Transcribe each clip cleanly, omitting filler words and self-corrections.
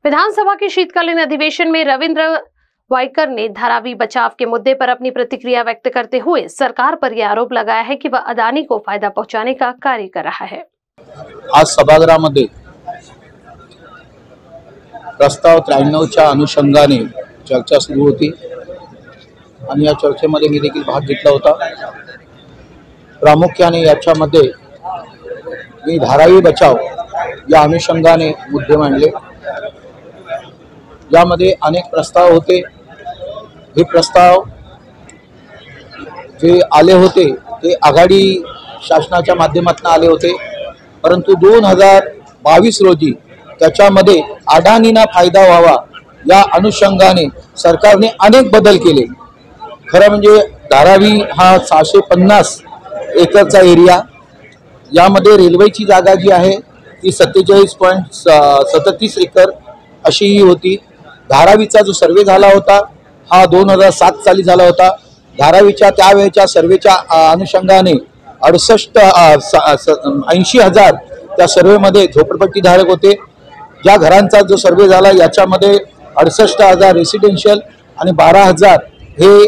विधानसभा के शीतकालीन अधिवेशन में रविंद्र वाइकर ने धारावी बचाव के मुद्दे पर अपनी प्रतिक्रिया व्यक्त करते हुए सरकार पर यह आरोप लगाया है कि वह अदानी को फायदा पहुंचाने का कार्य कर रहा है। आज सभागृहामध्ये प्रस्ताव 93च्या अनुषंगाने चर्चा सुरू होती आणि या चर्चेमध्ये मी देखील भाग घेतला होता। प्रामुख्याने याच्यामध्ये मी धारावी बचाव या अनुषंगाने मुद्दे मांडले। यामध्ये अनेक प्रस्ताव होते। हे प्रस्ताव जे आले होते ते आघाडी शासनाच्या माध्यमातून आले होते, परंतु 2022 रोजी त्याच्यामध्ये अडाणींना फायदा व्हावा या अनुषंगाने सरकारने अनेक बदल केले। खरं म्हणजे धारावी हा 650 एकरचा एरिया, यामध्ये रेल्वेची जागा जी आहे ती 47.37 एकर अशी ही होती। धारावीचा जो सर्वे झाला होता हा 2007 साली झाला होता। धारावीच्या त्यावेळेच्या सर्वेच्या अनुषंगाने 80,000 त्या सर्वेमध्ये झोपडपट्टी धारक होते। ज्या घरांचा जो सर्वे झाला याच्यामध्ये 68,000 रेसिडेन्शियल आणि 12,000 हे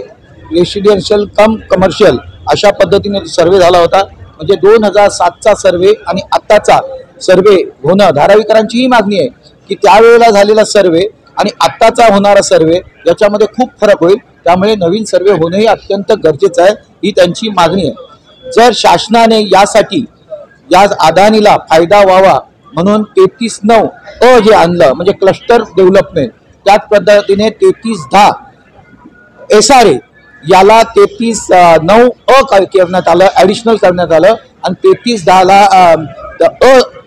रेसिडेन्शियल कम कमर्शियल अशा पद्धतीने सर्वे झाला होता। म्हणजे 2007चा सर्वे आणि आत्ताचा सर्वे होणं धारावीकरांची ही मागणी आहे की त्यावेळेला झालेला सर्वे आणि आत्ताचा होणारा सर्वे याच्यामध्ये खूप फरक होईल, त्यामुळे नवीन सर्वे होणंही अत्यंत गरजेचं आहे, ही त्यांची मागणी आहे। जर शासनाने यासाठी या अदानीला फायदा व्हावा म्हणून 33(9) अ जे आणलं म्हणजे क्लस्टर डेव्हलपमेंट, त्याच पद्धतीने 33(10) SRA याला 33(9) अ करण्यात आलं, ॲडिशनल करण्यात आलं आणि 33(10) ला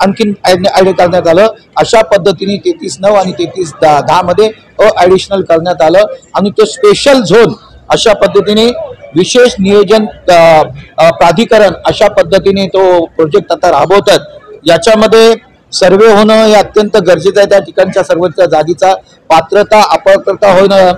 आणखीन ॲड करण्यात आलं। अशा पद्धतीने 33(9) आणि 33(10) मध्ये ॲडिशनल करण्यात आलं आणि तो स्पेशल झोन अशा पद्धतीने विशेष नियोजन प्राधिकरण अशा पद्धतीने तो प्रोजेक्ट आता राबवतात। याच्यामध्ये सर्वे होणं हे अत्यंत गरजेचं आहे। त्या ठिकाणच्या सर्वच्या जागेचा पात्रता अपात्रता होणं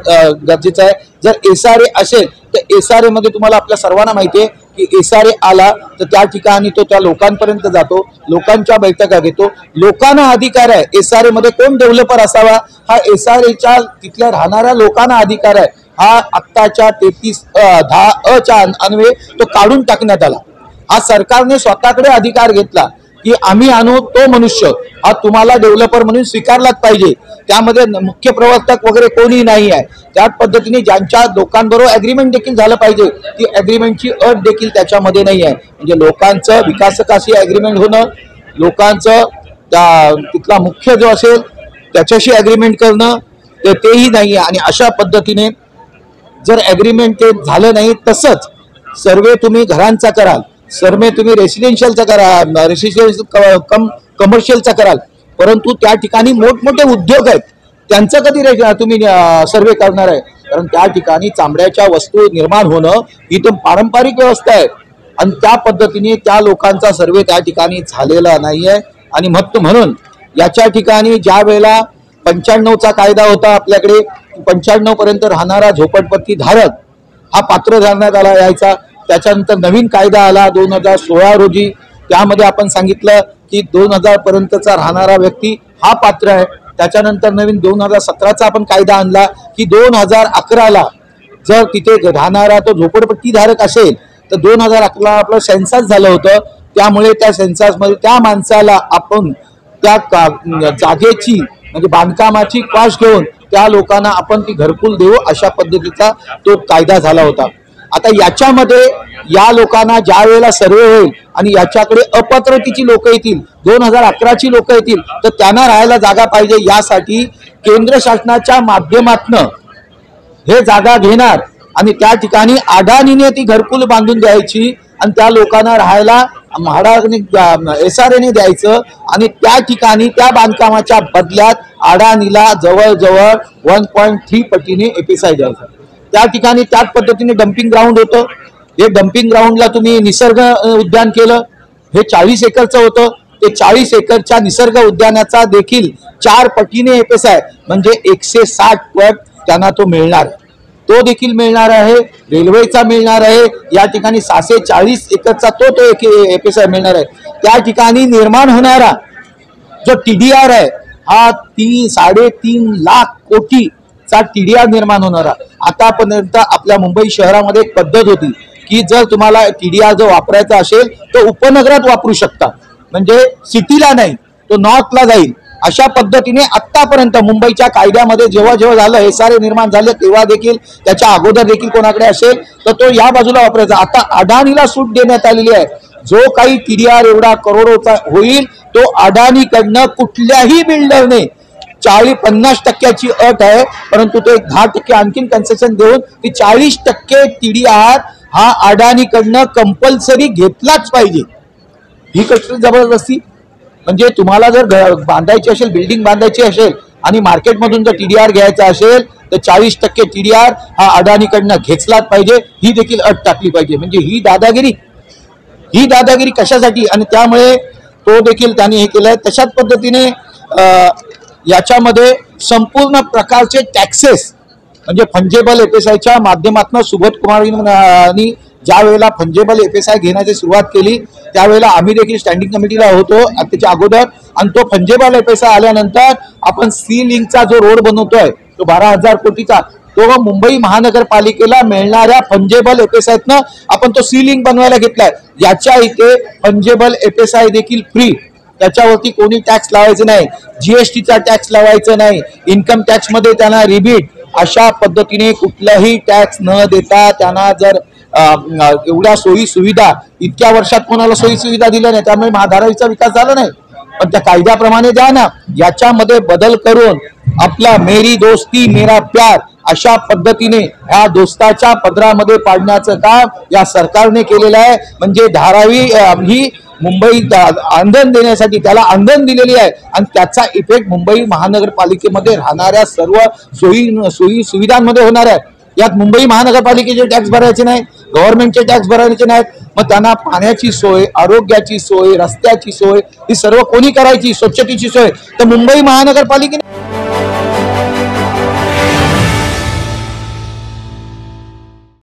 गरजेचं आहे। जर SRA असेल तर SRA मध्ये तुम्हाला आपल्या सर्वांना माहिती आहे की SRA आला तर त्या ठिकाणी तो त्या लोकांपर्यंत जातो, लोकांच्या बैठका घेतो, लोकांना अधिकार आहे। SRA मध्ये कोण डेव्हलपर असावा हा SRAच्या तिथल्या राहणाऱ्या लोकांना अधिकार आहे। हा आत्ताच्या 33(10) अ च्या अन्वये तो काढून टाकण्यात आला। हा सरकारने स्वतःकडे अधिकार घेतला की आम्ही आणू तो मनुष्य हा तुम्हाला डेव्हलपर म्हणून स्वीकारलाच पाहिजे, त्यामध्ये मुख्य प्रवर्तक वगैरे कोणी नाही आहे। त्याच पद्धतीने ज्यांच्या लोकांबरोबर ॲग्रीमेंट देखील झालं पाहिजे, ती ॲग्रीमेंटची अट देखील त्याच्यामध्ये नाही आहे। म्हणजे लोकांचं विकासकाशी ॲग्रीमेंट होणं, लोकांचं तिथला मुख्य जो असेल त्याच्याशी ॲग्रीमेंट करणं तेही नाही आहे। आणि अशा पद्धतीने जर ॲग्रीमेंट ते झालं नाही, तसंच सर्वे तुम्ही घरांचा कराल, सर्वे तुम्ही रेसिडेन्शियलचा करा, रेसिडेन्शियल कम कमर्शियलचा कराल, परंतु त्या ठिकाणी मोठमोठे उद्योग आहेत त्यांचं कधी तुम्ही सर्वे करणार आहे? कारण त्या ठिकाणी चामड्याच्या वस्तू निर्माण होणं ही तर पारंपरिक व्यवस्था आहे आणि त्या पद्धतीने त्या लोकांचा सर्वे त्या ठिकाणी झालेला नाही आहे। आणि म्हणून याच्या ठिकाणी ज्या वेळेला 95चा कायदा होता आपल्याकडे, 95 पर्यंत राहणारा झोपडपट्टी धारक हा पात्र धरण्यात आला यायचा। त्याच्यानंतर नवीन कायदा आला 2016 रोजी, त्यामध्ये आपण सांगितलं की 2000 पर्यंतचा राहणारा व्यक्ती हा पात्र आहे। त्याच्यानंतर नवीन 2017चा आपण कायदा आणला की 2011ला जर तिथे राहणारा तो झोपडपट्टी धारक असेल तर 2011ला आपलं सेन्सस झालं होतं, त्यामुळे त्या सेन्ससमध्ये त्या माणसाला आपण त्या जागेची म्हणजे बांधकामाची कॉस्ट घेऊन त्या लोकांना आपण ती घरकुल देऊ अशा पद्धतीचा तो कायदा झाला होता। आता याच्यामध्ये या लोकांना ज्या वेळेला सर्वे होईल आणि याच्याकडे अपात्रतेची लोक येतील, 2011ची लोक येतील, तर त्यांना राहायला जागा पाहिजे। यासाठी केंद्र शासनाच्या माध्यमातून हे जागा घेणार आणि त्या ठिकाणी अडाणीने ती घरकुल बांधून द्यायची आणि त्या लोकांना राहायला म्हाडाने SRAने द्यायचं आणि त्या ठिकाणी त्या बांधकामाच्या बदल्यात अडाणीला जवळजवळ 1.3 पटीने FSI द्यायचं। त्या ठिकाणी त्याच पद्धतीने डम्पिंग ग्राउंड होतं, हे डम्पिंग ग्राउंडला तुम्ही निसर्ग उद्यान केलं, हे 40 एकरचं होतं, ते 40 एकरच्या निसर्ग उद्यानाचा देखील 4 पटीने FSI म्हणजे 160 पट त्यांना तो मिळणार, तो देखील मिळणार आहे। रेल्वेचा मिळणार आहे, या ठिकाणी 640 एकरचा तो FSI मिळणार आहे। त्या ठिकाणी निर्माण होणारा जो TDR आहे हा 3-3.5 लाख कोटीचा TDR निर्माण होणार आहे। आतापर्यंत आपल्या मुंबई शहरामध्ये एक पद्धत होती की जर तुम्हाला TDR जो वापरायचा असेल तो उपनगरात वापरू शकता, म्हणजे सिटीला नाही, तो नॉर्थला जाईल। अशा पद्धतीने आतापर्यंत मुंबईच्या कायद्यामध्ये जेव्हा जेव्हा झालं SRA निर्माण झाले तेव्हा देखील, त्याच्या अगोदर देखील कोणाकडे असेल तर तो या बाजूला वापरायचा। आता अडाणीला सूट देण्यात आलेली आहे। जो काही TDR एवढा करोडोचा होईल तो अडाणीकडनं कुठल्याही बिल्डरने 40-50% अट आहे, परंतु तो 10% आणखीन कन्सेशन देऊन ती 40% TDR हा अडाणीकडनं कंपल्सरी घेतलाच पाहिजे। ही कसली जबरदस्ती! म्हणजे तुम्हाला जर बांधायची असेल, बिल्डिंग बांधायची असेल आणि मार्केटमधून जर TDR घ्यायचा असेल तर 40% TDR हा अडाणीकडनं घेतलाच पाहिजे, ही देखील अट टाकली पाहिजे। म्हणजे ही दादागिरी कशासाठी? आणि त्यामुळे तो देखील त्यांनी हे केलंय। तशाच पद्धतीने याच्यामध्ये संपूर्ण प्रकारचे टॅक्सेस म्हणजे फंजेबल FSIच्या माध्यमातून सुबोध कुमार यांनी ज्या वेळेला फंजेबल FSI घेण्याची सुरुवात केली त्यावेळेला आम्ही देखील स्टँडिंग कमिटीला होतो त्याच्या अगोदर, आणि तो फंजेबल FSI आल्यानंतर आपण सी लिंकचा जो रोड बनवतोय तो 12,000 कोटीचा, तो मुंबई महानगरपालिकेला मिळणाऱ्या फंजेबल FSIतनं आपण तो सी लिंक बनवायला घेतलाय। याच्या इथे फंजेबल FSI देखील फ्री, त्याच्यावरती कोणी टॅक्स लावायचं नाही, GSTचा टॅक्स लावायचं नाही, इन्कम टॅक्स मध्ये त्यांना रिबीट, अशा पद्धतीने कुठलाही टॅक्स न देता त्यांना जर एवढ्या सोयी सुविधा इतक्या वर्षात कोणाला सोयी सुविधा दिल्या नाही, त्यामुळे धारावीचा विकास झाला नाही। पण त्या कायद्याप्रमाणे द्या ना, याच्यामध्ये बदल करून आपला मेरी दोस्ती मेरा प्यार अशा पद्धतीने ह्या दोस्ताच्या पदरामध्ये पाडण्याचं काम या सरकारने केलेलं आहे। म्हणजे धारावी ही मुंबई अंधन देण्यासाठी त्याला अंधन दिलेली आहे आणि त्याचा इफेक्ट मुंबई महानगरपालिकेमध्ये राहणाऱ्या सर्व सोयी सुविधांमध्ये होणार आहे। यात मुंबई महानगरपालिकेचे टॅक्स भरायचे नाही, गव्हर्नमेंटचे टॅक्स भरायचे नाहीत, मग त्यांना पाण्याची सोय, आरोग्याची सोय, रस्त्याची सोय ही सर्व कोणी करायची, स्वच्छतेची सोय तर मुंबई महानगरपालिकेने